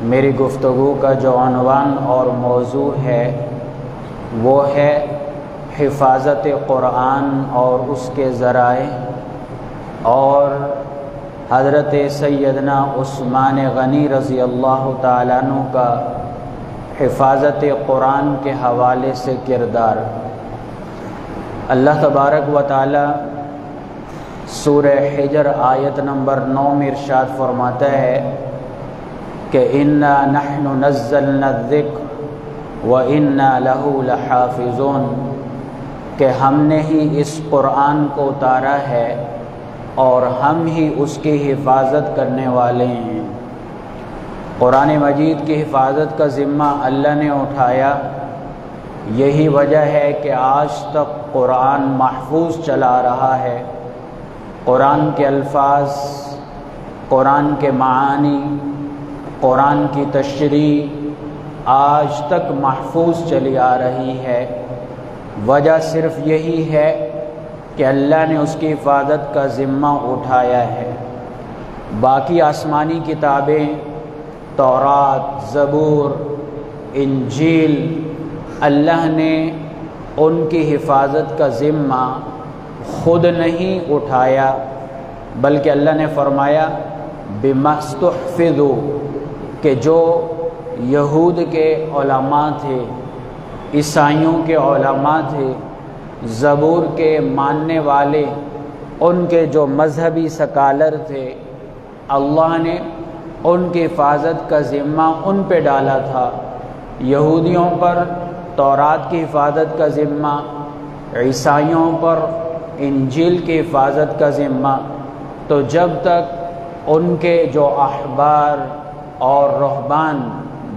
میری گفتگو کا جو عنوان اور موضوع ہے وہ ہے حفاظت قرآن اور اس کے ذرائع، اور حضرت سیدنا عثمان غنی رضی اللہ تعالیٰ عنہ کا حفاظت قرآن کے حوالے سے کردار۔ اللہ تبارک و تعالی سورہ حجر آیت نمبر 9 میں ارشاد فرماتا ہے کہ اِنَّا نَحْنُ نَزَّلْنَا الذِّكْرَ وَإِنَّا لَهُ لَحَافِظُونَ، کہ ہم نے ہی اس قرآن کو اتارا ہے اور ہم ہی اس کی حفاظت کرنے والے ہیں۔ قرآن مجید کی حفاظت کا ذمہ اللہ نے اٹھایا۔ یہی وجہ ہے کہ آج تک قرآن محفوظ چلا رہا ہے۔ قرآن کے الفاظ، قرآن کے معانی، قرآن کی تشریح آج تک محفوظ چلی آ رہی ہے۔ وجہ صرف یہی ہے کہ اللہ نے اس کی حفاظت کا ذمہ اٹھایا ہے۔ باقی آسمانی کتابیں تورات، زبور، انجیل، اللہ نے ان کی حفاظت کا ذمہ خود نہیں اٹھایا، بلکہ اللہ نے فرمایا بِمَا اسْتُحْفِظُوا، کہ جو یہود کے علماء تھے، عیسائیوں کے علماء تھے، زبور کے ماننے والے، ان کے جو مذہبی سکالر تھے، اللہ نے ان کی حفاظت کا ذمہ ان پہ ڈالا تھا۔ یہودیوں پر تورات کی حفاظت کا ذمہ، عیسائیوں پر انجیل کی حفاظت کا ذمہ۔ تو جب تک ان کے جو احبار اور رہبان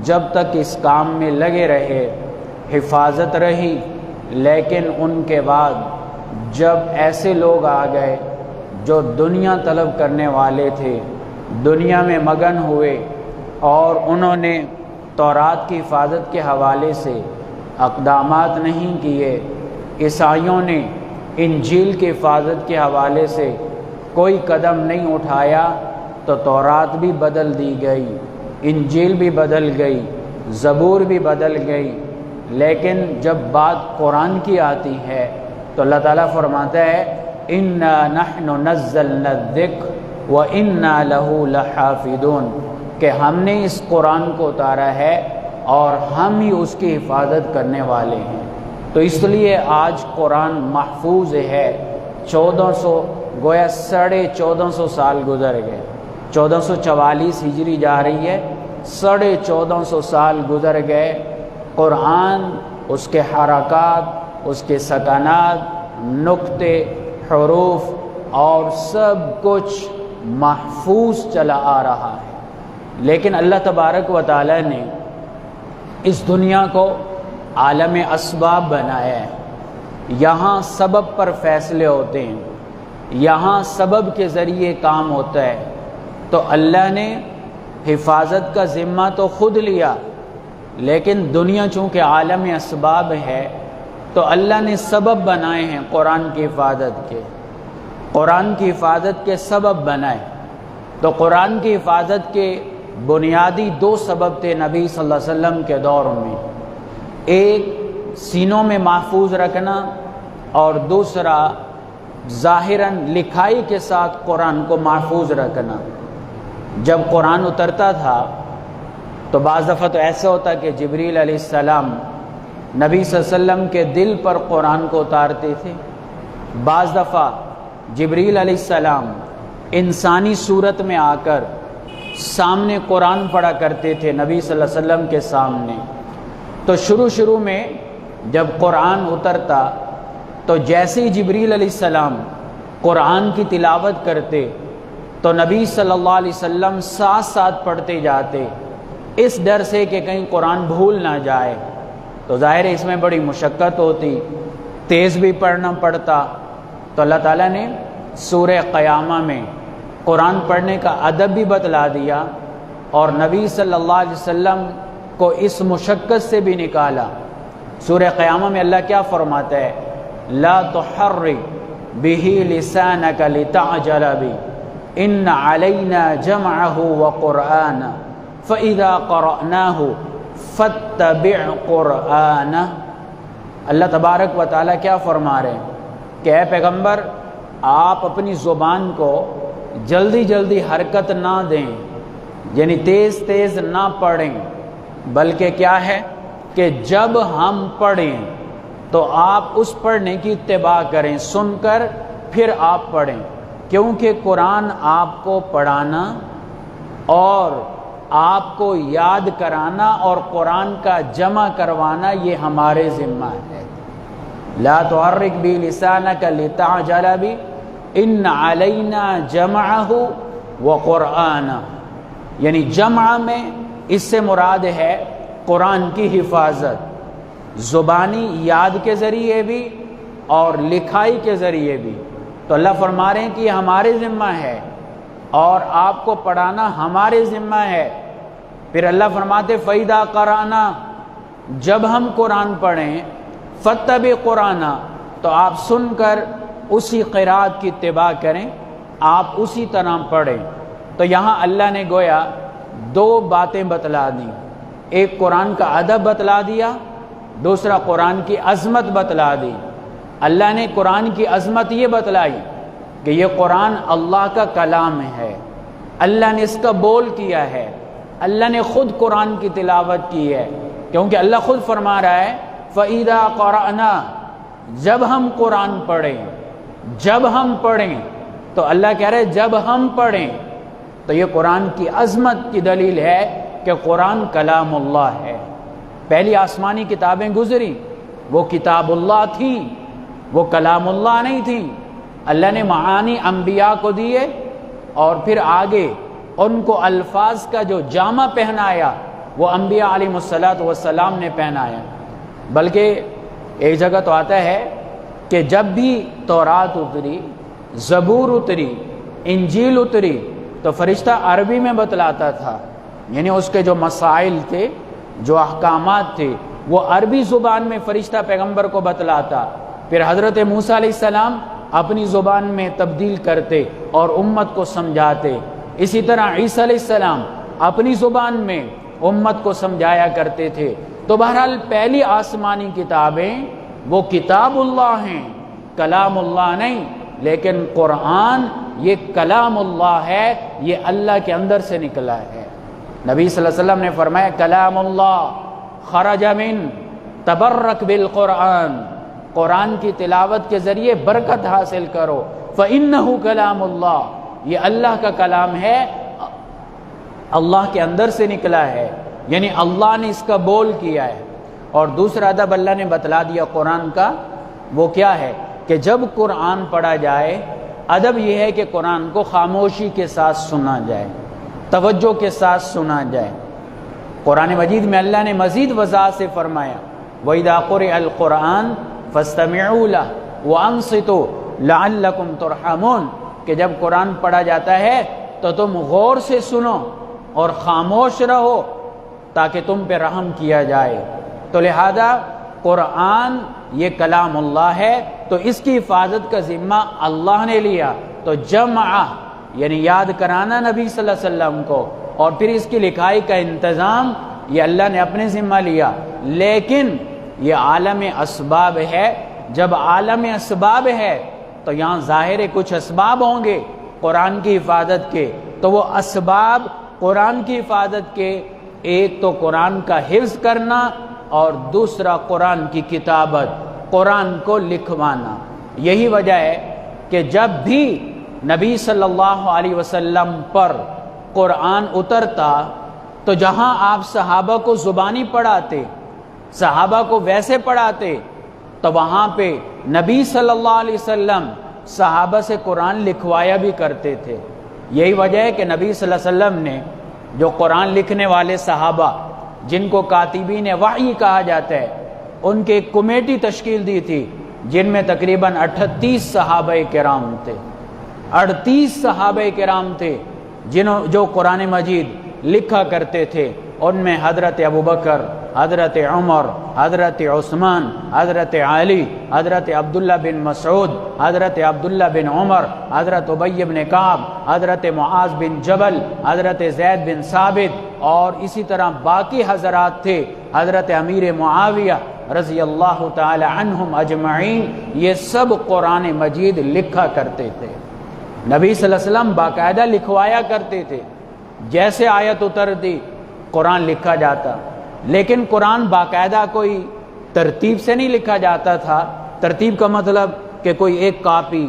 جب تک اس کام میں لگے رہے، حفاظت رہی، لیکن ان کے بعد جب ایسے لوگ آ گئے جو دنیا طلب کرنے والے تھے، دنیا میں مگن ہوئے، اور انہوں نے تورات کی حفاظت کے حوالے سے اقدامات نہیں کیے، عیسائیوں نے انجیل کی حفاظت کے حوالے سے کوئی قدم نہیں اٹھایا، تو تورات بھی بدل دی گئی، انجیل بھی بدل گئی، زبور بھی بدل گئی۔ لیکن جب بات قرآن کی آتی ہے تو اللہ تعالیٰ فرماتا ہے اِنَّا نَحْنُ نَزَّلْنَا الذِّكْرَ وَإِنَّا لَهُ لَحَافِظُونَ، کہ ہم نے اس قرآن کو اتارا ہے اور ہم ہی اس کی حفاظت کرنے والے ہیں۔ تو اس لیے آج قرآن محفوظ ہے۔ 1400 گویا 1450 سال گزر گئے، 1444 ہجری جا رہی ہے، 1450 سال گزر گئے، قرآن، اس کے حرکات، اس کے سکنات، نقطے، حروف اور سب کچھ محفوظ چلا آ رہا ہے۔ لیکن اللہ تبارک و تعالی نے اس دنیا کو عالم اسباب بنایا ہے۔ یہاں سبب پر فیصلے ہوتے ہیں، یہاں سبب کے ذریعے کام ہوتا ہے۔ تو اللہ نے حفاظت کا ذمہ تو خود لیا، لیکن دنیا چونکہ عالم اسباب ہے تو اللہ نے سبب بنائے ہیں قرآن کی حفاظت کے، قرآن کی حفاظت کے سبب بنائے۔ تو قرآن کی حفاظت کے بنیادی 2 سبب تھے نبی صلی اللہ علیہ وسلم کے دور میں، ایک سینوں میں محفوظ رکھنا، اور دوسرا ظاہراً لکھائی کے ساتھ قرآن کو محفوظ رکھنا۔ جب قرآن اترتا تھا تو بعض دفعہ تو ایسا ہوتا کہ جبریل علیہ السلام نبی صلی اللہ علیہ وسلم کے دل پر قرآن کو اتارتے تھے، بعض دفعہ جبریل علیہ السلام انسانی صورت میں آ کر سامنے قرآن پڑھا کرتے تھے نبی صلی اللہ علیہ وسلم کے سامنے۔ تو شروع میں جب قرآن اترتا تو جیسے ہی جبریل علیہ السلام قرآن کی تلاوت کرتے تو نبی صلی اللہ علیہ وسلم ساتھ ساتھ پڑھتے جاتے، اس ڈر سے کہ کہیں قرآن بھول نہ جائے۔ تو ظاہر ہے اس میں بڑی مشقت ہوتی، تیز بھی پڑھنا پڑتا۔ تو اللہ تعالیٰ نے سورہ قیامہ میں قرآن پڑھنے کا ادب بھی بتلا دیا، اور نبی صلی اللہ علیہ وسلم کو اس مشقت سے بھی نکالا۔ سورہ قیامہ میں اللہ کیا فرماتا ہے؟ لا تحرک بہ لسانک لتعجل بہ ان علینا جمعہ وقرآنہ فَإِذَا قَرَأْنَاهُ فَاتَّبِعْ قُرْآنَهُ۔ اللہ تبارک و تعالیٰ کیا فرما رہے ہیں کہ اے پیغمبر آپ اپنی زبان کو جلدی جلدی حرکت نہ دیں، یعنی تیز تیز نہ پڑھیں، بلکہ کیا ہے کہ جب ہم پڑھیں تو آپ اس پڑھنے کی اتباع کریں، سن کر پھر آپ پڑھیں، کیونکہ قرآن آپ کو پڑھانا اور آپ کو یاد کرانا اور قرآن کا جمع کروانا یہ ہمارے ذمہ ہے۔ لا تحرک بہ لسانک لتعجل بہ ان علینا جمعہ وقرآنہ، یعنی جمع میں اس سے مراد ہے قرآن کی حفاظت، زبانی یاد کے ذریعے بھی اور لکھائی کے ذریعے بھی۔ تو اللہ فرما رہے ہیں کہ یہ ہمارے ذمہ ہے اور آپ کو پڑھانا ہمارے ذمہ ہے۔ پھر اللہ فرماتے فَإِذَا قَرَأْنَا، جب ہم قرآن پڑھیں، فَاتَّبِعْ قُرْآنَ، تو آپ سن کر اسی قرات کی اتباع کریں، آپ اسی طرح پڑھیں۔ تو یہاں اللہ نے گویا دو باتیں بتلا دیں، ایک قرآن کا ادب بتلا دیا، دوسرا قرآن کی عظمت بتلا دی۔ اللہ نے قرآن کی عظمت یہ بتلائی کہ یہ قرآن اللہ کا کلام ہے، اللہ نے اس کا بول کیا ہے، اللہ نے خود قرآن کی تلاوت کی ہے، کیونکہ اللہ خود فرما رہا ہے فَإِذَا قَرَأْنَا، جب ہم قرآن پڑھیں، جب ہم پڑھیں، تو اللہ کہہ رہے جب ہم پڑھیں، تو یہ قرآن کی عظمت کی دلیل ہے کہ قرآن کلام اللہ ہے۔ پہلی آسمانی کتابیں گزری، وہ کتاب اللہ تھی، وہ کلام اللہ نہیں تھی۔ اللہ نے معانی انبیاء کو دیے اور پھر آگے ان کو الفاظ کا جو جامہ پہنایا وہ انبیاء علیہ السلام نے پہنایا۔ بلکہ ایک جگہ تو آتا ہے کہ جب بھی تورات اتری، زبور اتری، انجیل اتری، تو فرشتہ عربی میں بتلاتا تھا، یعنی اس کے جو مسائل تھے، جو احکامات تھے، وہ عربی زبان میں فرشتہ پیغمبر کو بتلاتا۔ پھر حضرت موسیٰ علیہ السلام اپنی زبان میں تبدیل کرتے اور امت کو سمجھاتے، اسی طرح عیسیٰ علیہ السلام اپنی زبان میں امت کو سمجھایا کرتے تھے۔ تو بہرحال پہلی آسمانی کتابیں وہ کتاب اللہ ہیں، کلام اللہ نہیں، لیکن قرآن یہ کلام اللہ ہے، یہ اللہ کے اندر سے نکلا ہے۔ نبی صلی اللہ علیہ وسلم نے فرمایا کلام اللہ خرج من تبرک بالقرآن، قرآن کی تلاوت کے ذریعے برکت حاصل کرو، فإنہ کلام اللہ، یہ اللہ کا کلام ہے، اللہ کے اندر سے نکلا ہے، یعنی اللہ نے اس کا بول کیا ہے۔ اور دوسرا ادب اللہ نے بتلا دیا قرآن کا، وہ کیا ہے کہ جب قرآن پڑھا جائے، ادب یہ ہے کہ قرآن کو خاموشی کے ساتھ سنا جائے، توجہ کے ساتھ سنا جائے۔ قرآن مجید میں اللہ نے مزید وضاحت سے فرمایا وَإِذَا قُرِئَ الْقُرْآنُ فَاسْتَمِعُوا لَهُ وَأَنصِتُوا لَعَلَّكُمْ تُرْحَمُونَ، کہ جب قرآن پڑھا جاتا ہے تو تم غور سے سنو اور خاموش رہو تاکہ تم پہ رحم کیا جائے۔ تو لہذا قرآن یہ کلام اللہ ہے، تو اس کی حفاظت کا ذمہ اللہ نے لیا، تو جمع یعنی یاد کرانا نبی صلی اللہ علیہ وسلم کو، اور پھر اس کی لکھائی کا انتظام یہ اللہ نے اپنے ذمہ لیا۔ لیکن یہ عالم اسباب ہے، جب عالم اسباب ہے تو یہاں ظاہر کچھ اسباب ہوں گے قرآن کی حفاظت کے، تو وہ اسباب قرآن کی حفاظت کے، ایک تو قرآن کا حفظ کرنا اور دوسرا قرآن کی کتابت، قرآن کو لکھوانا۔ یہی وجہ ہے کہ جب بھی نبی صلی اللہ علیہ وسلم پر قرآن اترتا تو جہاں آپ صحابہ کو زبانی پڑھاتے، صحابہ کو ویسے پڑھاتے، تو وہاں پہ نبی صلی اللہ علیہ وسلم صحابہ سے قرآن لکھوایا بھی کرتے تھے۔ یہی وجہ ہے کہ نبی صلی اللہ علیہ وسلم نے جو قرآن لکھنے والے صحابہ جن کو کاتبین وحی کہا جاتا ہے، ان کی ایک کمیٹی تشکیل دی تھی، جن میں تقریباً 38 صحابہ کرام تھے، 38 صحابہ کرام تھے جو قرآن مجید لکھا کرتے تھے، ان میں حضرت ابوبکر، حضرت عمر، حضرت عثمان، حضرت علی، حضرت عبداللہ بن مسعود، حضرت عبداللہ بن عمر، حضرت ابی بن کعب، حضرت معاذ بن جبل، حضرت زید بن ثابت، اور اسی طرح باقی حضرات تھے، حضرت امیر معاویہ رضی اللہ تعالی عنہم اجمعین، یہ سب قرآن مجید لکھا کرتے تھے۔ نبی صلی اللہ علیہ وسلم باقاعدہ لکھوایا کرتے تھے، جیسے آیت اترتی قرآن لکھا جاتا، لیکن قرآن باقاعدہ کوئی ترتیب سے نہیں لکھا جاتا تھا۔ ترتیب کا مطلب کہ کوئی ایک کاپی،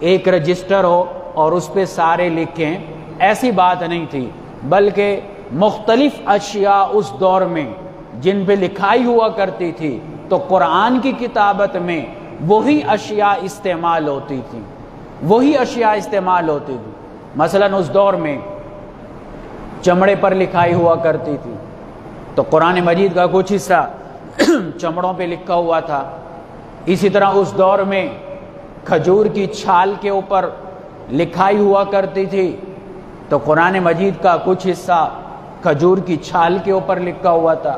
ایک رجسٹر ہو اور اس پہ سارے لکھیں، ایسی بات نہیں تھی، بلکہ مختلف اشیاء اس دور میں جن پہ لکھائی ہوا کرتی تھی، تو قرآن کی کتابت میں وہی اشیاء استعمال ہوتی تھی، وہی اشیاء استعمال ہوتی تھی۔ مثلا اس دور میں چمڑے پر لکھائی ہوا کرتی تھی، تو قرآن مجید کا کچھ حصہ چمڑوں پہ لکھا ہوا تھا۔ اسی طرح اس دور میں کھجور کی چھال کے اوپر لکھائی ہوا کرتی تھی، تو قرآن مجید کا کچھ حصہ کھجور کی چھال کے اوپر لکھا ہوا تھا۔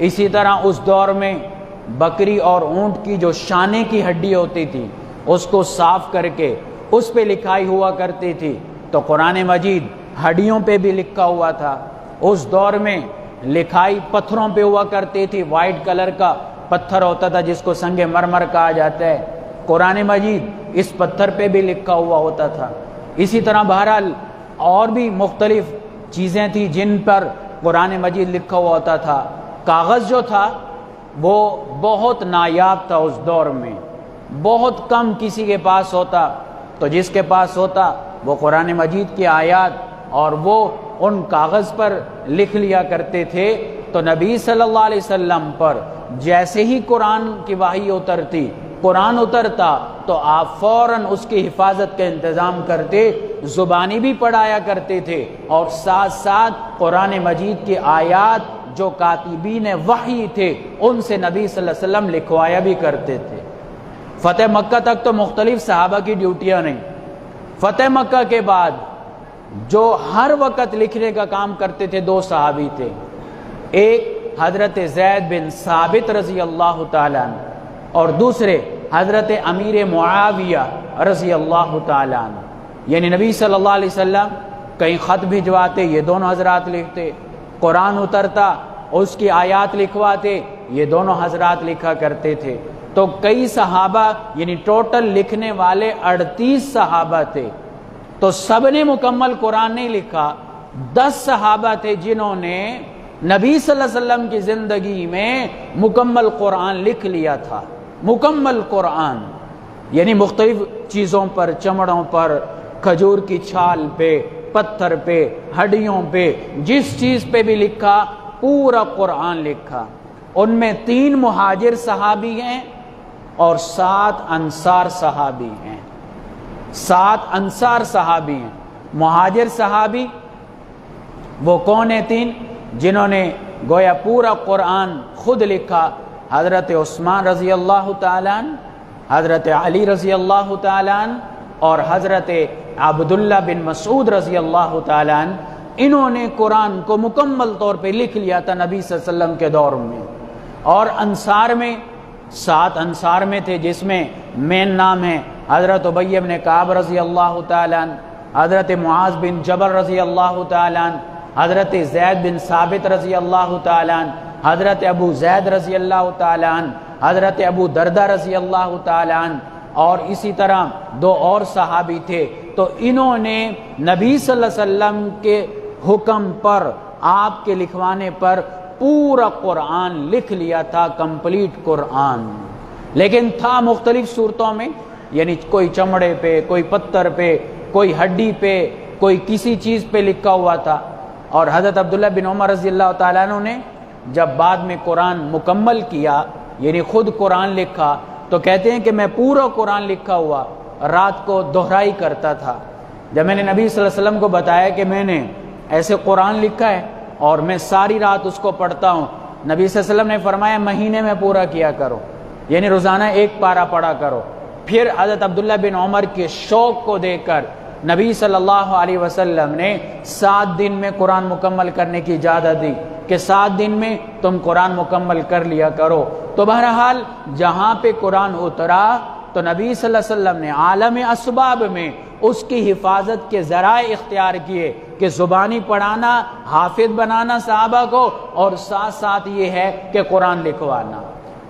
اسی طرح اس دور میں بکری اور اونٹ کی جو شانے کی ہڈی ہوتی تھی، اس کو صاف کر کے اس پہ لکھائی ہوا کرتی تھی، تو قرآن مجید ہڈیوں پہ بھی لکھا ہوا تھا۔ اس دور میں لکھائی پتھروں پہ ہوا کرتی تھی، وائٹ کلر کا پتھر ہوتا تھا جس کو سنگ مرمر کہا جاتا ہے، قرآن مجید اس پتھر پہ بھی لکھا ہوا ہوتا تھا۔ اسی طرح بہرحال اور بھی مختلف چیزیں تھیں جن پر قرآن مجید لکھا ہوا ہوتا تھا۔ کاغذ جو تھا وہ بہت نایاب تھا اس دور میں، بہت کم کسی کے پاس ہوتا، تو جس کے پاس ہوتا وہ قرآن مجید کی آیات اور وہ ان کاغذ پر لکھ لیا کرتے تھے۔ تو نبی صلی اللہ علیہ وسلم پر جیسے ہی قرآن کی وحی اترتی، قرآن اترتا، تو آپ فوراً اس کی حفاظت کا انتظام کرتے، زبانی بھی پڑھایا کرتے تھے، اور ساتھ ساتھ قرآن مجید کی آیات جو کاتبین وحی تھے ان سے نبی صلی اللہ علیہ وسلم لکھوایا بھی کرتے تھے۔ فتح مکہ تک تو مختلف صحابہ کی ڈیوٹیاں نہیں، فتح مکہ کے بعد جو ہر وقت لکھنے کا کام کرتے تھے دو صحابی تھے، ایک حضرت زید بن ثابت رضی اللہ تعالیٰ عنہ، اور دوسرے حضرت امیر معاویہ رضی اللہ تعالیٰ عنہ۔ یعنی نبی صلی اللہ علیہ وسلم کہیں خط بھجواتے، یہ دونوں حضرات لکھتے، قرآن اترتا اس کی آیات لکھواتے، یہ دونوں حضرات لکھا کرتے تھے۔ تو کئی صحابہ، یعنی ٹوٹل لکھنے والے 38 صحابہ تھے، تو سب نے مکمل قرآن نہیں لکھا۔ 10 صحابہ تھے جنہوں نے نبی صلی اللہ علیہ وسلم کی زندگی میں مکمل قرآن لکھ لیا تھا، مکمل قرآن، یعنی مختلف چیزوں پر، چمڑوں پر، کھجور کی چھال پہ، پتھر پہ، ہڈیوں پہ، جس چیز پہ بھی لکھا پورا قرآن لکھا۔ ان میں 3 مہاجر صحابی ہیں اور 7 انصار صحابی ہیں، 7 انصار صحابی ہیں۔ مہاجر صحابی وہ کون ہیں 3 جنہوں نے گویا پورا قرآن خود لکھا؟ حضرت عثمان رضی اللہ تعالیٰ عنہ، حضرت علی رضی اللہ تعالیٰ عنہ، اور حضرت عبداللہ بن مسعود رضی اللہ تعالیٰ عنہ۔ انہوں نے قرآن کو مکمل طور پہ لکھ لیا تھا نبی صلی اللہ علیہ وسلم کے دور میں۔ اور انصار میں 7 انصار میں تھے، جس میں مین نام ہے حضرت ابی بن کعب رضی اللہ تعالیٰ عنہ، حضرت معاذ بن جبل رضی اللہ تعالیٰ عنہ، حضرت زید بن ثابت رضی اللہ تعالیٰ عنہ، حضرت ابو زید رضی اللہ تعالیٰ عنہ، حضرت ابو دردہ رضی اللہ تعالیٰ عنہ، اور اسی طرح 2 اور صحابی تھے۔ تو انہوں نے نبی صلی اللہ علیہ وسلم کے حکم پر، آپ کے لکھوانے پر پورا قرآن لکھ لیا تھا، کمپلیٹ قرآن۔ لیکن تھا مختلف صورتوں میں، یعنی کوئی چمڑے پہ، کوئی پتھر پہ، کوئی ہڈی پہ، کوئی کسی چیز پہ لکھا ہوا تھا۔ اور حضرت عبداللہ بن عمر رضی اللہ تعالیٰ عنہ نے جب بعد میں قرآن مکمل کیا، یعنی خود قرآن لکھا، تو کہتے ہیں کہ میں پورا قرآن لکھا ہوا رات کو دہرائی کرتا تھا۔ جب میں نے نبی صلی اللہ علیہ وسلم کو بتایا کہ میں نے ایسے قرآن لکھا ہے اور میں ساری رات اس کو پڑھتا ہوں، نبی صلی اللہ علیہ وسلم نے فرمایا مہینے میں پورا کیا کرو، یعنی روزانہ 1 پارہ پڑھا کرو۔ پھر حضرت عبداللہ بن عمر کے شوق کو دیکھ کر نبی صلی اللہ علیہ وسلم نے 7 دن میں قرآن مکمل کرنے کی اجازت دی کہ 7 دن میں تم قرآن مکمل کر لیا کرو۔ تو بہرحال جہاں پہ قرآن اترا تو نبی صلی اللہ علیہ وسلم نے عالم اسباب میں اس کی حفاظت کے ذرائع اختیار کیے کہ زبانی پڑھانا، حافظ بنانا صحابہ کو، اور ساتھ ساتھ یہ ہے کہ قرآن لکھوانا۔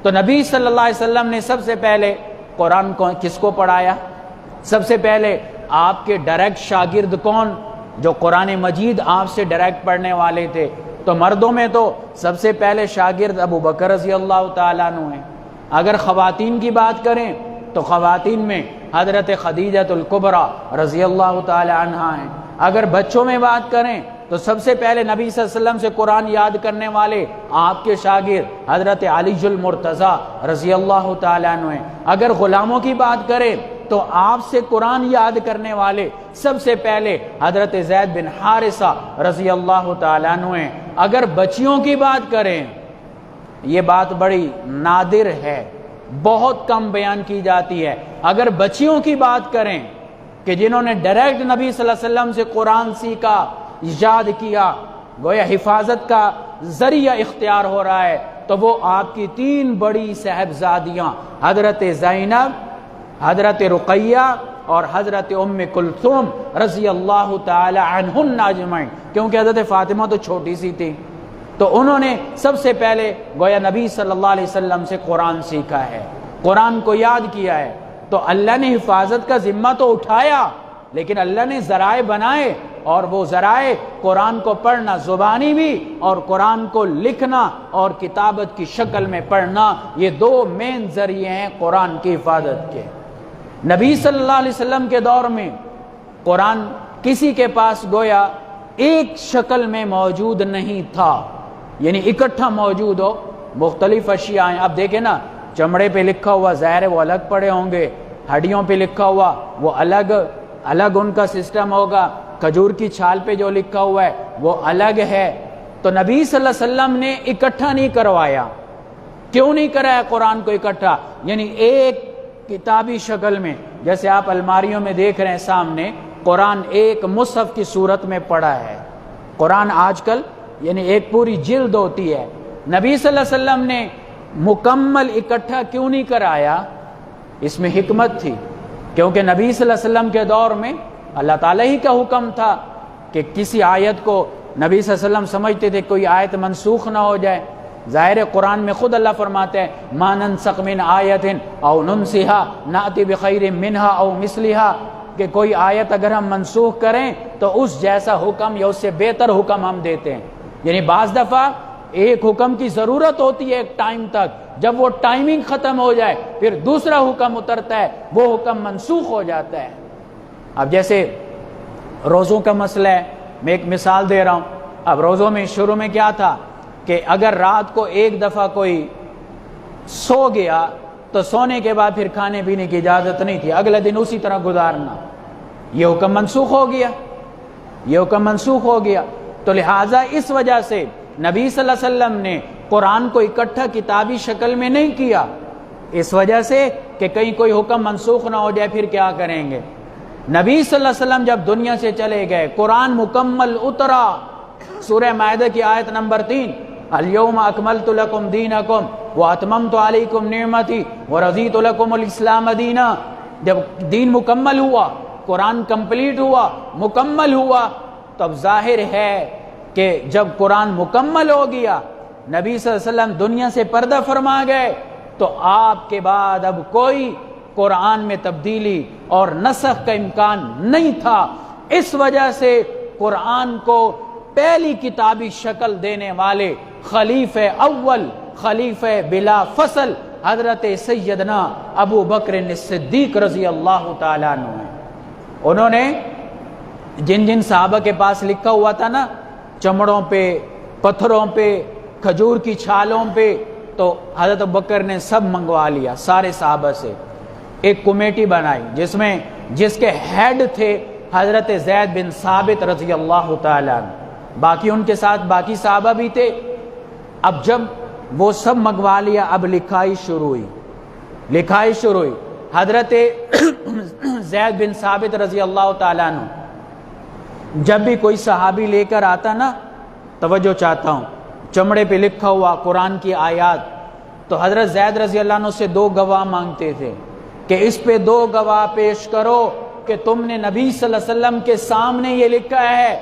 تو نبی صلی اللہ علیہ وسلم نے سب سے پہلے قرآن کو کس کو پڑھایا؟ سب سے پہلے آپ کے ڈائریکٹ شاگرد کون؟ جو قرآن مجید آپ سے ڈائریکٹ پڑھنے والے تھے۔ تو مردوں میں تو سب سے پہلے شاگرد ابو بکر رضی اللہ تعالیٰ عنہ ہیں۔ اگر خواتین کی بات کریں تو خواتین میں حضرت خدیجہ الکبریٰ رضی اللہ تعالی عنہا ہیں۔ اگر بچوں میں بات کریں تو سب سے پہلے نبی صلی اللہ علیہ وسلم سے قرآن یاد کرنے والے آپ کے شاگرد حضرت علی المرتضیٰ رضی اللہ تعالی عنہ ہیں۔ اگر غلاموں کی بات کریں تو آپ سے قرآن یاد کرنے والے سب سے پہلے حضرت زید بن حارثہ رضی اللہ تعالی عنہ ہیں۔ اگر بچیوں کی بات کریں، یہ بات بڑی نادر ہے، بہت کم بیان کی جاتی ہے، اگر بچیوں کی بات کریں کہ جنہوں نے ڈائریکٹ نبی صلی اللہ علیہ وسلم سے قرآن سیکھا، یاد کیا، گویا حفاظت کا ذریعہ اختیار ہو رہا ہے، تو وہ آپ کی 3 بڑی صاحبزادیاں حضرت زینب، حضرت رقیہ اور حضرت ام کلثوم رضی اللہ تعالی عنہن اجمعین، کیونکہ حضرت فاطمہ تو چھوٹی سی تھی، تو انہوں نے سب سے پہلے گویا نبی صلی اللہ علیہ وسلم سے قرآن سیکھا ہے، قرآن کو یاد کیا ہے۔ تو اللہ نے حفاظت کا ذمہ تو اٹھایا، لیکن اللہ نے ذرائع بنائے، اور وہ ذرائع قرآن کو پڑھنا زبانی بھی، اور قرآن کو لکھنا اور کتابت کی شکل میں پڑھنا، یہ 2 مین ذریعے ہیں قرآن کی حفاظت کے۔ نبی صلی اللہ علیہ وسلم کے دور میں قرآن کسی کے پاس گویا ایک شکل میں موجود نہیں تھا، یعنی اکٹھا موجود ہو، مختلف اشیاء ہیں۔ اب دیکھیں نا، چمڑے پہ لکھا ہوا ظاہر ہے وہ الگ پڑے ہوں گے، ہڈیوں پہ لکھا ہوا وہ الگ ان کا سسٹم ہوگا، کھجور کی چھال پہ جو لکھا ہوا ہے وہ الگ ہے۔ تو نبی صلی اللہ علیہ وسلم نے اکٹھا نہیں کروایا۔ کیوں نہیں کرایا قرآن کو اکٹھا؟ یعنی ایک کتابی شکل میں، جیسے آپ الماریوں میں دیکھ رہے ہیں سامنے، قرآن ایک مصحف کی صورت میں پڑا ہے۔ قرآن آج کل یعنی ایک پوری جلد ہوتی ہے۔ نبی صلی اللہ علیہ وسلم نے مکمل اکٹھا کیوں نہیں کرایا؟ اس میں حکمت تھی، کیونکہ نبی صلی اللہ علیہ وسلم کے دور میں اللہ تعالیٰ ہی کا حکم تھا کہ کسی آیت کو نبی صلی اللہ علیہ وسلم سمجھتے تھے کوئی آیت منسوخ نہ ہو جائے۔ ظاہر قرآن میں خود اللہ فرماتے ہیں ما ننسخ من آیت او ننسھا نأتی بخیر منہا او مثلھا، کہ کوئی آیت اگر ہم منسوخ کریں تو اس جیسا حکم یا اس سے بہتر حکم ہم دیتے ہیں۔ یعنی بعض دفعہ ایک حکم کی ضرورت ہوتی ہے ایک ٹائم تک، جب وہ ٹائمنگ ختم ہو جائے پھر دوسرا حکم اترتا ہے، وہ حکم منسوخ ہو جاتا ہے۔ اب جیسے روزوں کا مسئلہ ہے، میں ایک مثال دے رہا ہوں۔ اب روزوں میں شروع میں کیا تھا کہ اگر رات کو ایک دفعہ کوئی سو گیا تو سونے کے بعد پھر کھانے پینے کی اجازت نہیں تھی، اگلے دن اسی طرح گزارنا۔ یہ حکم منسوخ ہو گیا، یہ حکم منسوخ ہو گیا۔ تو لہٰذا اس وجہ سے نبی صلی اللہ علیہ وسلم نے قرآن کو اکٹھا کتابی شکل میں نہیں کیا، اس وجہ سے کہ کہیں کوئی حکم منسوخ نہ ہو جائے، پھر کیا کریں گے۔ نبی صلی اللہ علیہ وسلم جب دنیا سے چلے گئے، قرآن مکمل اترا۔ سورہ مائدہ کی آیت نمبر 3، الیوم اکملت لکم دینکم واتممت علیکم نعمتی ورضیت لکم الاسلام دینا۔ جب دین مکمل ہوا، قرآن کمپلیٹ ہوا، مکمل ہوا، تب ظاہر ہے کہ جب قرآن مکمل ہو گیا، نبی صلی اللہ علیہ وسلم دنیا سے پردہ فرما گئے، تو آپ کے بعد اب کوئی قرآن میں تبدیلی اور نسخ کا امکان نہیں تھا۔ اس وجہ سے قرآن کو پہلی کتابی شکل دینے والے خلیفہ اول، خلیفہ بلا فصل حضرت سیدنا ابو بکر الصدیق رضی اللہ تعالیٰ عنہ ہیں۔ انہوں نے جن صحابہ کے پاس لکھا ہوا تھا نا، چمڑوں پہ، پتھروں پہ، کھجور کی چھالوں پہ، تو حضرت ابوبکر نے سب منگوا لیا سارے صحابہ سے، ایک کمیٹی بنائی جس کے ہیڈ تھے حضرت زید بن ثابت رضی اللہ تعالیٰ عنہ، باقی ان کے ساتھ باقی صحابہ بھی تھے۔ اب جب وہ سب منگوا لیا، اب لکھائی شروع ہوئی۔ حضرت زید بن ثابت رضی اللہ تعالیٰ عنہ جب بھی کوئی صحابی لے کر آتا نا، توجہ چاہتا ہوں، چمڑے پہ لکھا ہوا قرآن کی آیات، تو حضرت زید رضی اللہ عنہ سے 2 گواہ مانگتے تھے کہ اس پہ 2 گواہ پیش کرو کہ تم نے نبی صلی اللہ علیہ وسلم کے سامنے یہ لکھا ہے،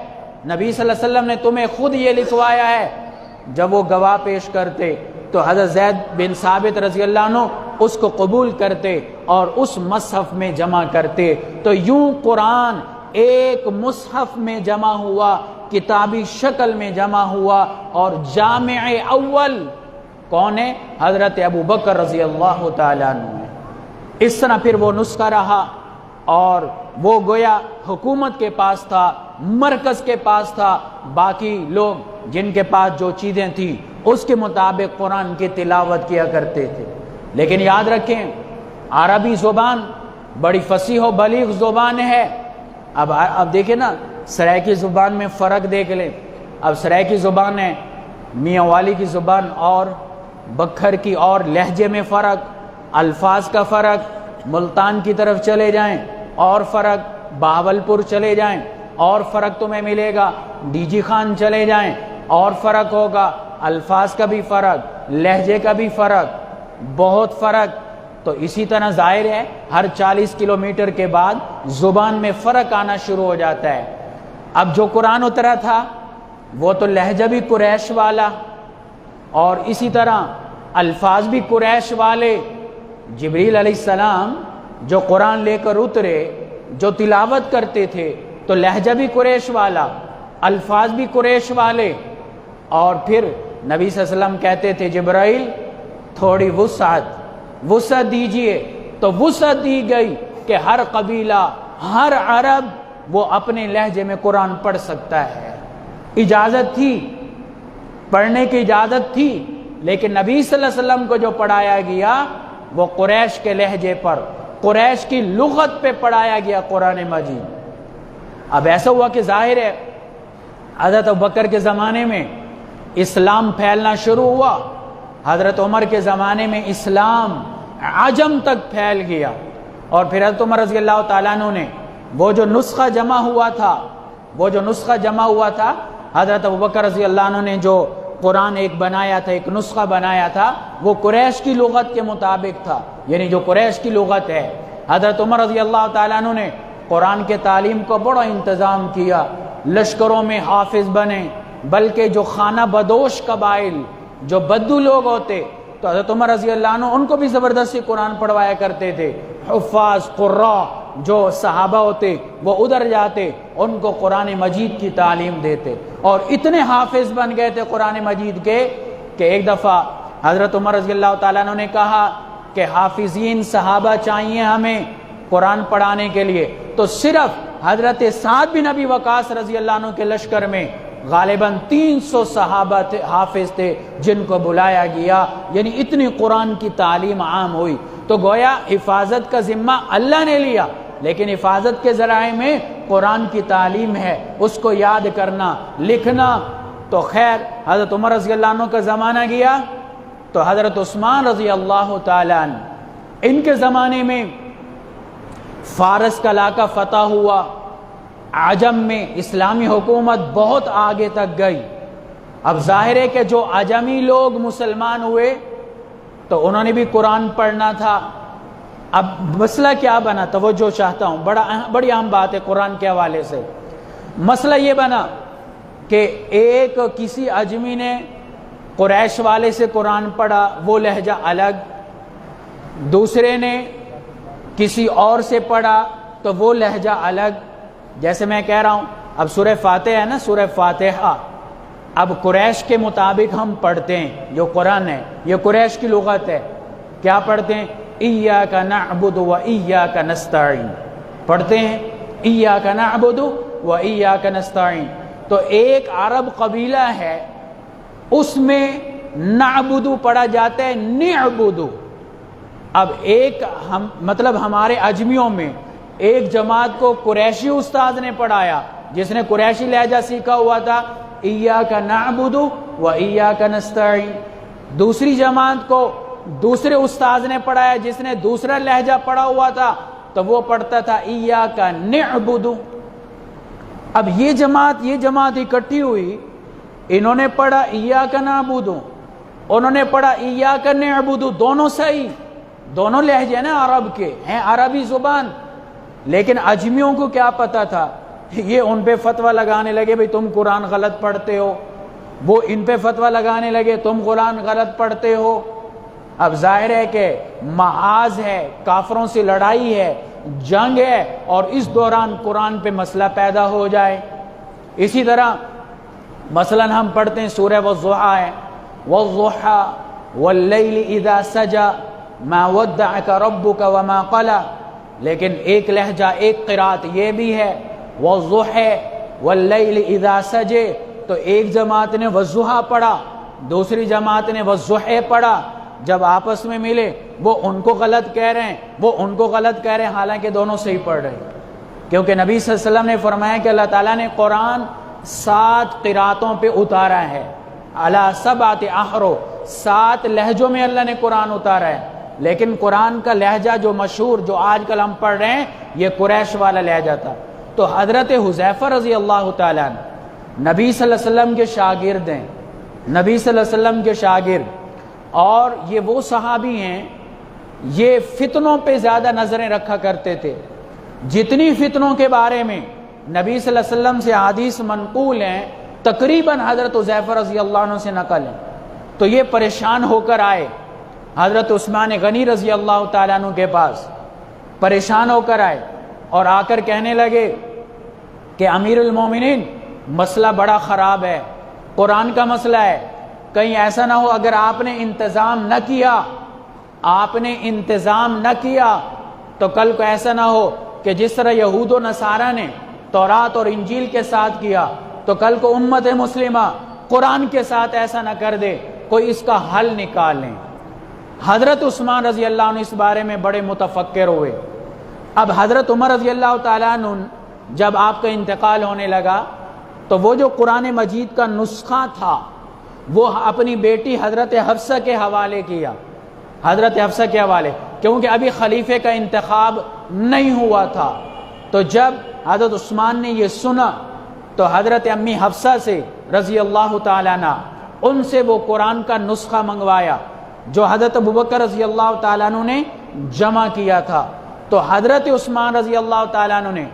نبی صلی اللہ علیہ وسلم نے تمہیں خود یہ لکھوایا ہے۔ جب وہ گواہ پیش کرتے تو حضرت زید بن ثابت رضی اللہ عنہ اس کو قبول کرتے اور اس مصحف میں جمع کرتے، تو یوں قرآن ایک مصحف میں جمع ہوا، کتابی شکل میں جمع ہوا، اور جامع اول کون ہے؟ حضرت ابو بکر رضی اللہ تعالیٰ عنہ ہے۔ اس طرح پھر وہ نسخہ رہا، اور وہ گویا حکومت کے پاس تھا، مرکز کے پاس تھا، باقی لوگ جن کے پاس جو چیزیں تھیں اس کے مطابق قرآن کی تلاوت کیا کرتے تھے۔ لیکن یاد رکھیں، عربی زبان بڑی فصیح و بلیغ زبان ہے۔ اب دیکھیں نا، سرائیکی زبان میں فرق دیکھ لیں۔ اب سرائیکی زبان ہے، میاں والی کی زبان اور بکھر کی اور لہجے میں فرق، الفاظ کا فرق، ملتان کی طرف چلے جائیں اور فرق، بہاولپور چلے جائیں اور فرق تمہیں ملے گا، ڈی جی خان چلے جائیں اور فرق ہوگا، الفاظ کا بھی فرق، لہجے کا بھی فرق، بہت فرق۔ تو اسی طرح ظاہر ہے ہر 40 کلومیٹر کے بعد زبان میں فرق آنا شروع ہو جاتا ہے۔ اب جو قرآن اترا تھا وہ تو لہجہ بھی قریش والا، اور اسی طرح الفاظ بھی قریش والے۔ جبریل علیہ السلام جو قرآن لے کر اترے، جو تلاوت کرتے تھے، تو لہجہ بھی قریش والا، الفاظ بھی قریش والے۔ اور پھر نبی صلی اللہ علیہ وسلم کہتے تھے جبرائیل تھوڑی وسعت دیجئے، تو وسعت دی گئی کہ ہر قبیلہ، ہر عرب وہ اپنے لہجے میں قرآن پڑھ سکتا ہے۔ اجازت تھی، پڑھنے کی اجازت تھی، لیکن نبی صلی اللہ علیہ وسلم کو جو پڑھایا گیا وہ قریش کے لہجے پر، قریش کی لغت پہ پڑھایا گیا قرآن مجید۔ اب ایسا ہوا کہ ظاہر ہے حضرت ابوبکر کے زمانے میں اسلام پھیلنا شروع ہوا، حضرت عمر کے زمانے میں اسلام عجم تک پھیل گیا، اور پھر حضرت عمر رضی اللہ تعالیٰ عنہ نے وہ جو نسخہ جمع ہوا تھا حضرت ابوبکر رضی اللہ عنہ نے جو قرآن ایک بنایا تھا، ایک نسخہ بنایا تھا، وہ قریش کی لغت کے مطابق تھا، یعنی جو قریش کی لغت ہے۔ حضرت عمر رضی اللہ تعالیٰ عنہ نے قرآن کے تعلیم کو بڑا انتظام کیا، لشکروں میں حافظ بنے، بلکہ جو خانہ بدوش قبائل، جو بدو لوگ ہوتے، تو حضرت عمر رضی اللہ عنہ ان کو بھی زبردستی قرآن پڑھوایا کرتے تھے۔ حفاظ قراء جو صحابہ ہوتے وہ ادھر جاتے، ان کو قرآن مجید کی تعلیم دیتے، اور اتنے حافظ بن گئے تھے قرآن مجید کے کہ ایک دفعہ حضرت عمر رضی اللہ تعالیٰ عنہ نے کہا کہ حافظین صحابہ چاہیے ہمیں قرآن پڑھانے کے لیے، تو صرف حضرت سعد بن ابی وقاص رضی اللہ عنہ کے لشکر میں غالباً 300 صحابہ تھے، حافظ تھے، جن کو بلایا گیا، یعنی اتنی قرآن کی تعلیم عام ہوئی۔ تو گویا حفاظت کا ذمہ اللہ نے لیا، لیکن حفاظت کے ذرائع میں قرآن کی تعلیم ہے، اس کو یاد کرنا، لکھنا۔ تو خیر حضرت عمر رضی اللہ عنہ کا زمانہ گیا تو حضرت عثمان رضی اللہ تعالیٰ عنہ، ان کے زمانے میں فارس کا علاقہ فتح ہوا، عجم میں اسلامی حکومت بہت آگے تک گئی۔ اب ظاہر ہے کہ جو عجمی لوگ مسلمان ہوئے تو انہوں نے بھی قرآن پڑھنا تھا۔ اب مسئلہ کیا بنا، توجہ چاہتا ہوں، بڑی اہم بات ہے قرآن کے حوالے سے۔ مسئلہ یہ بنا کہ ایک کسی عجمی نے قریش والے سے قرآن پڑھا، وہ لہجہ الگ، دوسرے نے کسی اور سے پڑھا تو وہ لہجہ الگ۔ جیسے میں کہہ رہا ہوں، اب سورہ فاتحہ ہے نا، سورہ فاتحہ اب قریش کے مطابق ہم پڑھتے ہیں، جو قرآن ہے یہ قریش کی لغت ہے، کیا پڑھتے ہیں؟ ایاک نعبد و ایاک نستعین، پڑھتے ہیں ایاک نعبد و ایاک نستعین۔ تو ایک عرب قبیلہ ہے، اس میں نعبد پڑھا جاتا ہے نعبد۔ اب ایک مطلب ہمارے اجمیوں میں ایک جماعت کو قریشی استاد نے پڑھایا، جس نے قریشی لہجہ سیکھا ہوا تھا، ایاک نعبد و ایاک نستعین۔ دوسری جماعت کو دوسرے استاد نے پڑھایا جس نے دوسرا لہجہ پڑھا ہوا تھا، تو وہ پڑھتا تھا ایاک نعبد۔ اب یہ جماعت اکٹھی ہوئی، انہوں نے پڑھا ایاک نعبد، انہوں نے پڑھا ایاک نعبد، دونوں صحیح، دونوں لہجے نا عرب کے ہیں، عربی زبان، لیکن اجمیوں کو کیا پتا تھا؟ یہ ان پہ فتویٰ لگانے لگے بھئی تم قرآن غلط پڑھتے ہو، وہ ان پہ فتویٰ لگانے لگے تم قرآن غلط پڑھتے ہو۔ اب ظاہر ہے کہ معاذ ہے، کافروں سے لڑائی ہے، جنگ ہے، اور اس دوران قرآن پہ مسئلہ پیدا ہو جائے۔ اسی طرح مثلا ہم پڑھتے ہیں سورہ والضحیٰ ہے، والضحیٰ واللیل اذا سجا ما ودعک ربک وما قلی، لیکن ایک لہجہ ایک قرات یہ بھی ہے والضحیٰ واللیل اذا سجے، تو ایک جماعت نے والضحیٰ پڑھا، دوسری جماعت نے والضحیٰ پڑھا، جب آپس میں ملے وہ ان کو غلط کہہ رہے ہیں، وہ ان کو غلط کہہ رہے ہیں، حالانکہ دونوں صحیح پڑھ رہے ہیں، کیونکہ نبی صلی اللہ علیہ وسلم نے فرمایا کہ اللہ تعالیٰ نے قرآن 7 قراتوں پہ اتارا ہے، علی 7 احرف، 7 لہجوں میں اللہ نے قرآن اتارا ہے، لیکن قرآن کا لہجہ جو مشہور جو آج کل ہم پڑھ رہے ہیں یہ قریش والا لہجہ تھا۔ تو حضرت حذیفہ رضی اللہ تعالیٰ عنہ نبی صلی اللہ علیہ وسلم کے شاگرد ہیں، نبی صلی اللہ علیہ وسلم کے شاگرد، اور یہ وہ صحابی ہیں یہ فتنوں پہ زیادہ نظریں رکھا کرتے تھے، جتنی فتنوں کے بارے میں نبی صلی اللہ علیہ وسلم سے حدیث منقول ہیں تقریباً حضرت حذیفہ رضی اللہ عنہ سے نقل ہیں۔ تو یہ پریشان ہو کر آئے حضرت عثمان غنی رضی اللہ تعالیٰ عنہ کے پاس، پریشان ہو کر آئے اور آ کر کہنے لگے کہ امیر المومنین مسئلہ بڑا خراب ہے، قرآن کا مسئلہ ہے، کہیں ایسا نہ ہو اگر آپ نے انتظام نہ کیا تو کل کو ایسا نہ ہو کہ جس طرح یہود و نصارہ نے تورات اور انجیل کے ساتھ کیا تو کل کو امت مسلمہ قرآن کے ساتھ ایسا نہ کر دے، کوئی اس کا حل نکالیں۔ حضرت عثمان رضی اللہ عنہ اس بارے میں بڑے متفکر ہوئے۔ اب حضرت عمر رضی اللہ تعالیٰ عنہ جب آپ کا انتقال ہونے لگا تو وہ جو قرآن مجید کا نسخہ تھا وہ اپنی بیٹی حضرت حفصہ کے حوالے کیا، حضرت حفصہ کے حوالے، کیونکہ ابھی خلیفے کا انتخاب نہیں ہوا تھا۔ تو جب حضرت عثمان نے یہ سنا تو حضرت امی حفصہ سے رضی اللہ تعالیٰ عنہ ان سے وہ قرآن کا نسخہ منگوایا جو حضرت ابوبکر رضی اللہ تعالیٰ عنہ نے جمع کیا تھا۔ تو حضرت عثمان رضی اللہ تعالیٰ عنہ نے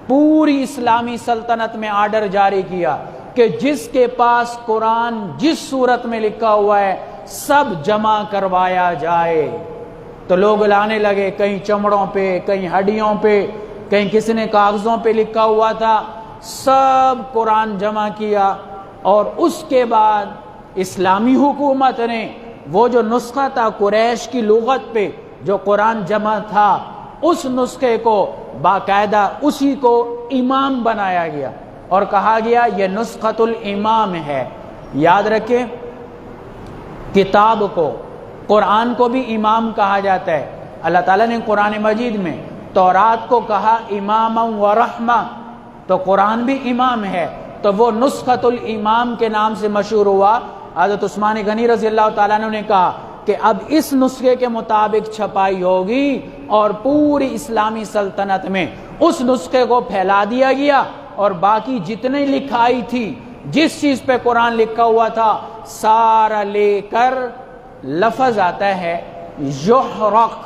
پوری اسلامی سلطنت میں آرڈر جاری کیا کہ جس کے پاس قرآن جس صورت میں لکھا ہوا ہے سب جمع کروایا جائے۔ تو لوگ لانے لگے، کہیں چمڑوں پہ، کہیں ہڈیوں پہ، کہیں کسی نے کاغذوں پہ لکھا ہوا تھا، سب قرآن جمع کیا۔ اور اس کے بعد اسلامی حکومت نے وہ جو نسخہ تھا قریش کی لغت پہ جو قرآن جمع تھا اس نسخے کو باقاعدہ اسی کو امام بنایا گیا اور کہا گیا یہ نسخۃ الامام ہے۔ یاد رکھیں کتاب کو، قرآن کو بھی امام کہا جاتا ہے۔ اللہ تعالیٰ نے قرآن مجید میں تورات کو کہا اماما و رحمہ، تو قرآن بھی امام ہے، تو وہ نسخۃ الامام کے نام سے مشہور ہوا۔ حضرت عثمان غنی رضی اللہ تعالیٰ عنہ نے کہا کہ اب اس نسخے کے مطابق چھپائی ہوگی، اور پوری اسلامی سلطنت میں اس نسخے کو پھیلا دیا گیا، اور باقی جتنے لکھائی تھی جس چیز پہ قرآن لکھا ہوا تھا سارا لے کر لفظ آتا ہے یحرق،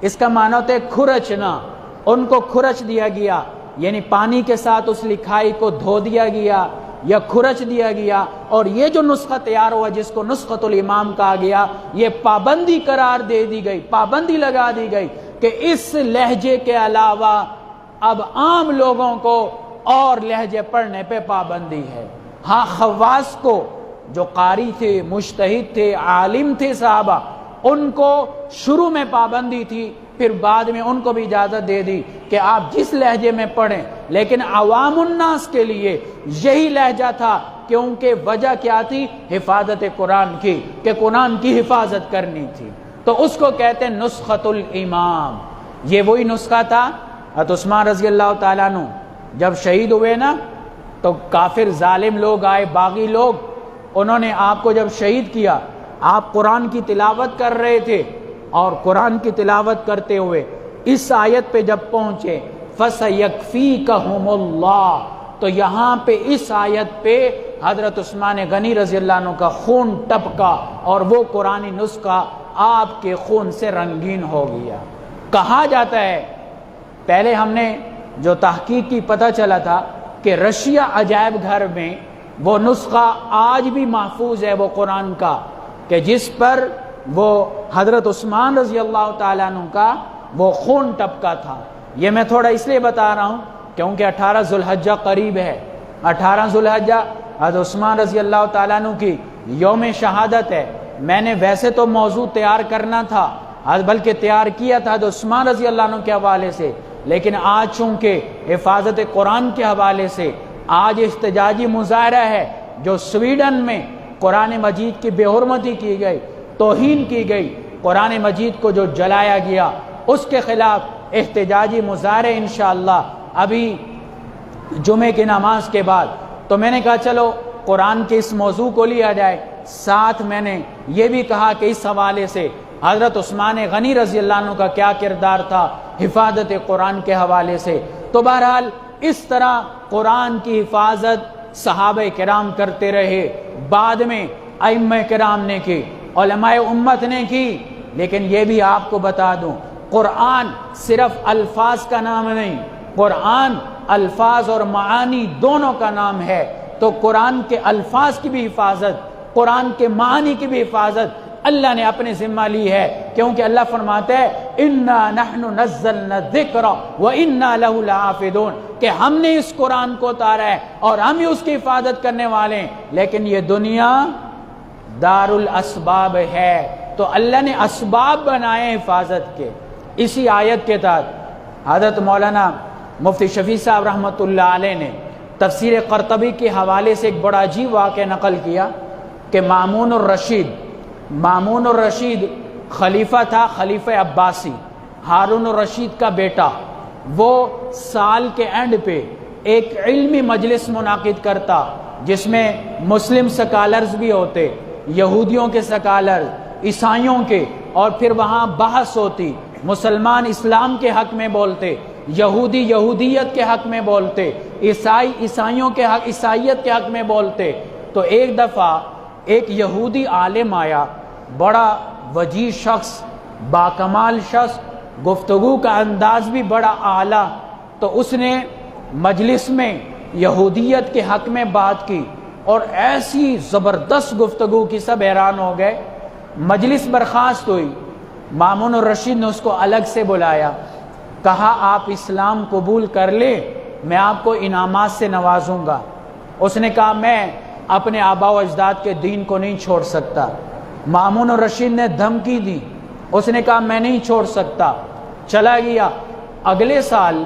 اس کا معنی ہوتا ہے کھرچنا، ان کو کھرچ دیا گیا، یعنی پانی کے ساتھ اس لکھائی کو دھو دیا گیا یا کھرچ دیا گیا، اور یہ جو نسخہ تیار ہوا جس کو نسخۃ الامام کہا گیا، یہ پابندی قرار دے دی گئی، پابندی لگا دی گئی کہ اس لہجے کے علاوہ اب عام لوگوں کو اور لہجے پڑھنے پہ پابندی ہے۔ ہاں خواص کو جو قاری تھے، مجتہد تھے، عالم تھے صحابہ، ان کو شروع میں پابندی تھی، پھر بعد میں ان کو بھی اجازت دے دی کہ آپ جس لہجے میں پڑھیں، لیکن عوام الناس کے لیے یہی لہجہ تھا، کیونکہ وجہ کیا تھی؟ حفاظت قرآن کی، کہ قرآن کی حفاظت کرنی تھی، تو اس کو کہتے ہیں نسخۃ الامام۔ یہ وہی نسخہ تھا۔ حضرت عثمان رضی اللہ تعالیٰ عنہ جب شہید ہوئے نا تو کافر ظالم لوگ آئے، باغی لوگ، انہوں نے آپ کو جب شہید کیا، آپ قرآن کی تلاوت کر رہے تھے، اور قرآن کی تلاوت کرتے ہوئے اس آیت پہ جب پہنچے فَسَيَكْفِيكَهُمُ اللَّهُ، تو یہاں پہ اس آیت پہ حضرت عثمان غنی رضی اللہ عنہ کا خون ٹپکا اور وہ قرآنی نسخہ آپ کے خون سے رنگین ہو گیا۔ کہا جاتا ہے، پہلے ہم نے جو تحقیق کی پتہ چلا تھا کہ رشیا عجائب گھر میں وہ نسخہ آج بھی محفوظ ہے وہ قرآن کا، کہ جس پر وہ حضرت عثمان رضی اللہ تعالیٰ عنہ کا وہ خون ٹپکا تھا۔ یہ میں تھوڑا اس لیے بتا رہا ہوں کیونکہ 18 ذوالحجہ قریب ہے۔ 18 ذوالحجہ حضرت عثمان رضی اللہ تعالیٰ عنہ کی یوم شہادت ہے۔ میں نے ویسے تو موضوع تیار کرنا تھا، بلکہ تیار کیا تھا حضرت عثمان رضی اللہ عنہ کے حوالے سے، لیکن آج چونکہ حفاظت قرآن کے حوالے سے آج احتجاجی مظاہرہ ہے جو سویڈن میں قرآن مجید کی بے حرمتی کی گئی، توہین کی گئی، قرآن مجید کو جو جلایا گیا اس کے خلاف احتجاجی مظاہرے انشاءاللہ ابھی جمعے کی نماز کے بعد۔ تو میں نے کہا چلو قرآن کے اس موضوع کو لیا جائے، ساتھ میں نے یہ بھی کہا کہ اس حوالے سے حضرت عثمان غنی رضی اللہ عنہ کا کیا کردار تھا حفاظت قرآن کے حوالے سے۔ تو بہرحال اس طرح قرآن کی حفاظت صحابہ کرام کرتے رہے، بعد میں ائمہ کرام نے کی، علماء امت نے کی۔ لیکن یہ بھی آپ کو بتا دوں، قرآن صرف الفاظ کا نام نہیں، قرآن الفاظ اور معانی دونوں کا نام ہے۔ تو قرآن کے الفاظ کی بھی حفاظت، قرآن کے معانی کی بھی حفاظت اللہ نے اپنے ذمہ لی ہے، کیونکہ اللہ فرماتا ہے اِنَّا نَحْنُ نَزَّلْنَا الذِّكْرَ وَإِنَّا لَهُ لَحَافِظُونَ، کہ ہم نے اس قرآن کو اتارا ہے اور ہم ہی اس کی حفاظت کرنے والے ہیں۔ لیکن یہ دنیا دار الاسباب ہے، تو اللہ نے اسباب بنائے حفاظت کے۔ اسی آیت کے تحت حضرت مولانا مفتی شفیع صاحب رحمۃ اللہ علیہ نے تفسیر قرطبی کے حوالے سے ایک بڑا عجیب واقعہ نقل کیا کہ مامون الرشید خلیفہ تھا، خلیفہ عباسی، ہارون الرشید کا بیٹا۔ وہ سال کے اینڈ پہ ایک علمی مجلس منعقد کرتا جس میں مسلم سکالرز بھی ہوتے، یہودیوں کے سکالر، عیسائیوں کے، اور پھر وہاں بحث ہوتی، مسلمان اسلام کے حق میں بولتے، یہودی یہودیت کے حق میں بولتے، عیسائی عیسائیوں کے حق عیسائیت کے حق میں بولتے۔ تو ایک دفعہ ایک یہودی عالم آیا، بڑا وجیح شخص، باکمال شخص، گفتگو کا انداز بھی بڑا اعلیٰ۔ تو اس نے مجلس میں یہودیت کے حق میں بات کی اور ایسی زبردست گفتگو کی سب حیران ہو گئے۔ مجلس برخاست ہوئی، مامون الرشید نے اس کو الگ سے بلایا، کہا آپ اسلام قبول کر لیں، میں آپ کو انعامات سے نوازوں گا۔ اس نے کہا میں اپنے آبا و اجداد کے دین کو نہیں چھوڑ سکتا۔ مامون الرشید نے دھمکی دی، اس نے کہا میں نہیں چھوڑ سکتا، چلا گیا۔ اگلے سال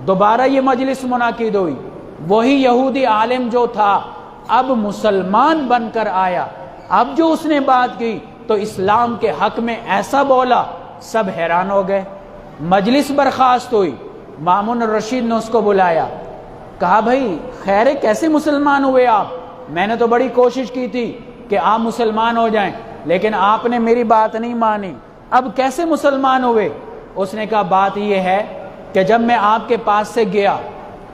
دوبارہ یہ مجلس منعقد ہوئی، وہی یہودی عالم جو تھا اب مسلمان بن کر آیا۔ اب جو اس نے بات کی تو اسلام کے حق میں ایسا بولا، سب حیران ہو گئے۔ مجلس برخاست ہوئی، مامون الرشید نے اس کو بلایا، کہا بھائی خیر کیسے مسلمان ہوئے آپ؟ میں نے تو بڑی کوشش کی تھی کہ آپ مسلمان ہو جائیں، لیکن آپ نے میری بات نہیں مانی، اب کیسے مسلمان ہوئے؟ اس نے کہا بات یہ ہے کہ جب میں آپ کے پاس سے گیا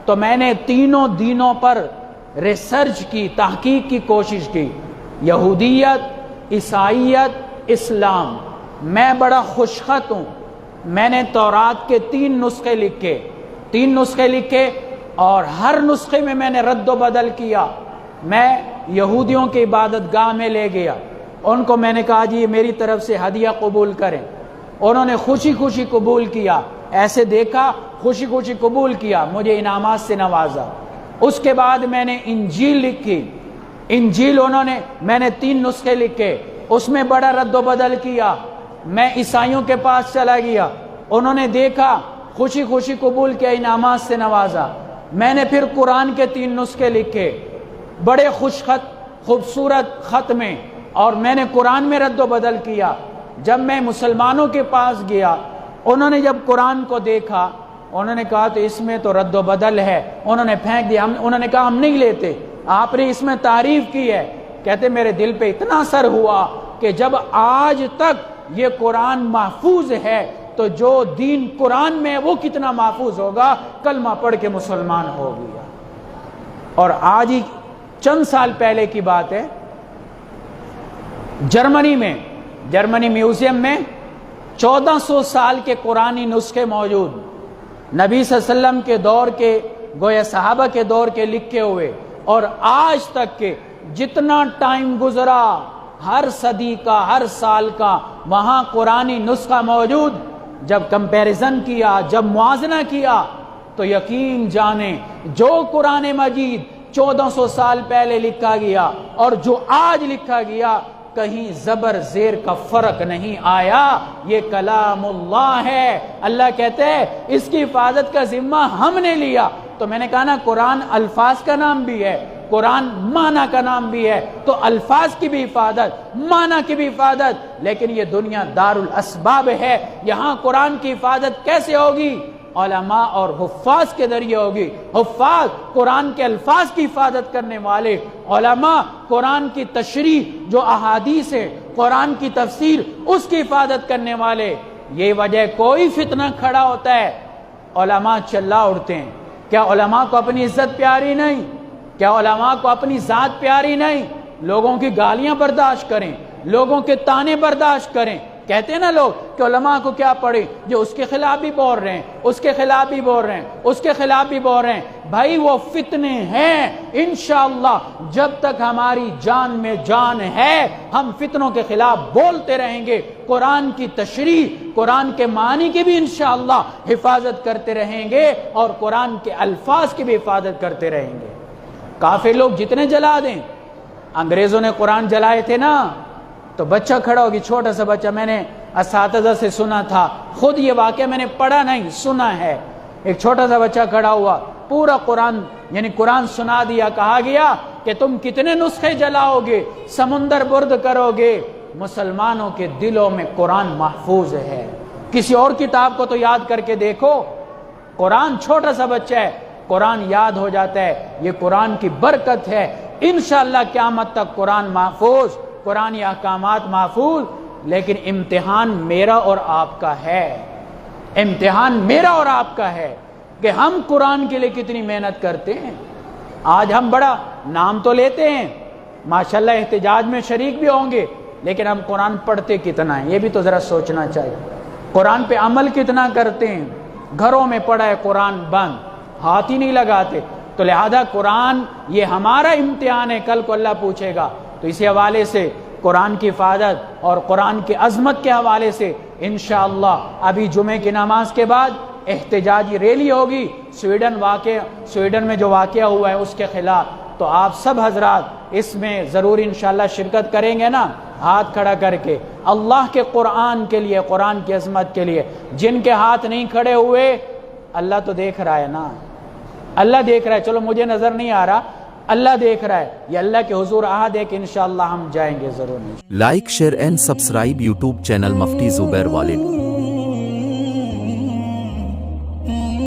تو میں نے تینوں دینوں پر ریسرچ کی، تحقیق کی کوشش کی، یہودیت، عیسائیت، اسلام۔ میں بڑا خوشخط ہوں، میں نے تورات کے 3 نسخے لکھے اور ہر نسخے میں نے رد و بدل کیا۔ میں یہودیوں کی عبادت گاہ میں لے گیا، ان کو میں نے کہا جی یہ میری طرف سے ہدیہ قبول کریں، انہوں نے خوشی خوشی قبول کیا، ایسے دیکھا خوشی خوشی قبول کیا، مجھے انعامات سے نوازا۔ اس کے بعد میں نے انجیل لکھی، انجیل میں نے 3 نسخے لکھے، اس میں بڑا رد و بدل کیا۔ میں عیسائیوں کے پاس چلا گیا، انہوں نے دیکھا خوشی خوشی قبول کیا، انعامات سے نوازا۔ میں نے پھر قرآن کے 3 نسخے لکھے، بڑے خوبصورت خط میں، اور میں نے قرآن میں رد و بدل کیا۔ جب میں مسلمانوں کے پاس گیا، انہوں نے جب قرآن کو دیکھا، انہوں نے کہا تو اس میں تو رد و بدل ہے، انہوں نے پھینک دیا۔ انہوں نے کہا ہم نہیں لیتے، آپ نے اس میں تعریف کی ہے۔ کہتے میرے دل پہ اتنا اثر ہوا کہ جب آج تک یہ قرآن محفوظ ہے تو جو دین قرآن میں وہ کتنا محفوظ ہوگا، کلمہ پڑھ کے مسلمان ہو گیا۔ اور آج ہی چند سال پہلے کی بات ہے، جرمنی میوزیم میں 1400 سال کے قرآنی نسخے موجود، نبی صلی اللہ علیہ وسلم کے دور کے، گویا صحابہ کے دور کے لکھے ہوئے، اور آج تک کے جتنا ٹائم گزرا، ہر صدی کا، ہر سال کا وہاں قرآنی نسخہ موجود۔ جب کمپیریزن کیا، جب موازنہ کیا، تو یقین جانیں جو قرآن مجید 1400 سال پہلے لکھا گیا اور جو آج لکھا گیا، کہیں زبر زیر کا فرق نہیں آیا۔ یہ کلام اللہ ہے۔ اللہ کہتے ہیں اس کی حفاظت کا ذمہ ہم نے لیا۔ تو میں نے کہا نا، قرآن الفاظ کا نام بھی ہے، قرآن معنی کا نام بھی ہے، تو الفاظ کی بھی حفاظت، معنی کی بھی حفاظت، لیکن یہ دنیا دار الاسباب ہے، یہاں قرآن کی حفاظت کیسے ہوگی؟ علماء اور حفاظ کے ذریعے ہوگی۔ حفاظ قرآن کے الفاظ کی حفاظت کرنے والے، علماء قرآن کی تشریح جو احادیث ہے، قرآن کی تفسیر، اس کی حفاظت کرنے والے۔ یہ وجہ کوئی فتنہ کھڑا ہوتا ہے، علماء چلا اڑتے ہیں۔ کیا علماء کو اپنی عزت پیاری نہیں؟ کیا علماء کو اپنی ذات پیاری نہیں؟ لوگوں کی گالیاں برداشت کریں، لوگوں کے تانے برداشت کریں۔ کہتے ہیں نا لوگ کہ علماء کو کیا پڑے، جو اس کے خلاف بھی بول رہے ہیں، اس کے خلاف بھی بول رہے ہیں، اس کے خلاف بھی بول رہے ہیں۔ بھائی وہ فتنے ہیں، انشاءاللہ جب تک ہماری جان میں جان ہے ہم فتنوں کے خلاف بولتے رہیں گے، قرآن کی تشریح، قرآن کے معنی کی بھی انشاءاللہ حفاظت کرتے رہیں گے، اور قرآن کے الفاظ کی بھی حفاظت کرتے رہیں گے۔ کافر لوگ جتنے جلا دیں، انگریزوں نے قرآن جلائے تھے نا، تو بچہ کھڑا ہوگی، چھوٹا سا بچہ، میں نے اساتذہ سے سنا تھا، خود یہ واقعہ میں نے پڑھا نہیں سنا ہے، ایک چھوٹا سا بچہ کھڑا ہوا، پورا قرآن یعنی قرآن سنا دیا، کہا گیا کہ تم کتنے نسخے جلاؤ گے، سمندر برد کرو گے۔ مسلمانوں کے دلوں میں قرآن محفوظ ہے، کسی اور کتاب کو تو یاد کر کے دیکھو، قرآن چھوٹا سا بچہ ہے، قرآن یاد ہو جاتا ہے۔ یہ قرآن کی برکت ہے، انشاءاللہ قیامت تک قرآن محفوظ، قرآنی احکامات محفوظ۔ لیکن امتحان میرا اور آپ کا ہے، امتحان میرا اور آپ کا ہے کہ ہم قرآن کے لیے کتنی محنت کرتے ہیں۔ آج ہم بڑا نام تو لیتے ہیں، ماشاءاللہ احتجاج میں شریک بھی ہوں گے، لیکن ہم قرآن پڑھتے کتنا ہیں یہ بھی تو ذرا سوچنا چاہیے۔ قرآن پہ عمل کتنا کرتے ہیں؟ گھروں میں پڑھا ہے قرآن بند، ہاتھ ہی نہیں لگاتے۔ تو لہذا قرآن یہ ہمارا امتحان ہے، کل کو اللہ پوچھے گا۔ تو اسی حوالے سے قرآن کی حفاظت اور قرآن کی عظمت کے حوالے سے انشاءاللہ ابھی جمعے کی نماز کے بعد احتجاجی ریلی ہوگی، سویڈن میں جو واقعہ ہوا ہے اس کے خلاف۔ تو آپ سب حضرات اس میں ضرور انشاءاللہ شرکت کریں گے نا، ہاتھ کھڑا کر کے اللہ کے قرآن کے لیے، قرآن کی عظمت کے لیے۔ جن کے ہاتھ نہیں کھڑے ہوئے، اللہ تو دیکھ رہا ہے نا، اللہ دیکھ رہا ہے، چلو مجھے نظر نہیں آ رہا، اللہ دیکھ رہا ہے، یہ اللہ کے حضور عہد ہے کہ انشاءاللہ ہم جائیں گے ضرور۔ Like, share and subscribe YouTube channel مفتی زبیر والد۔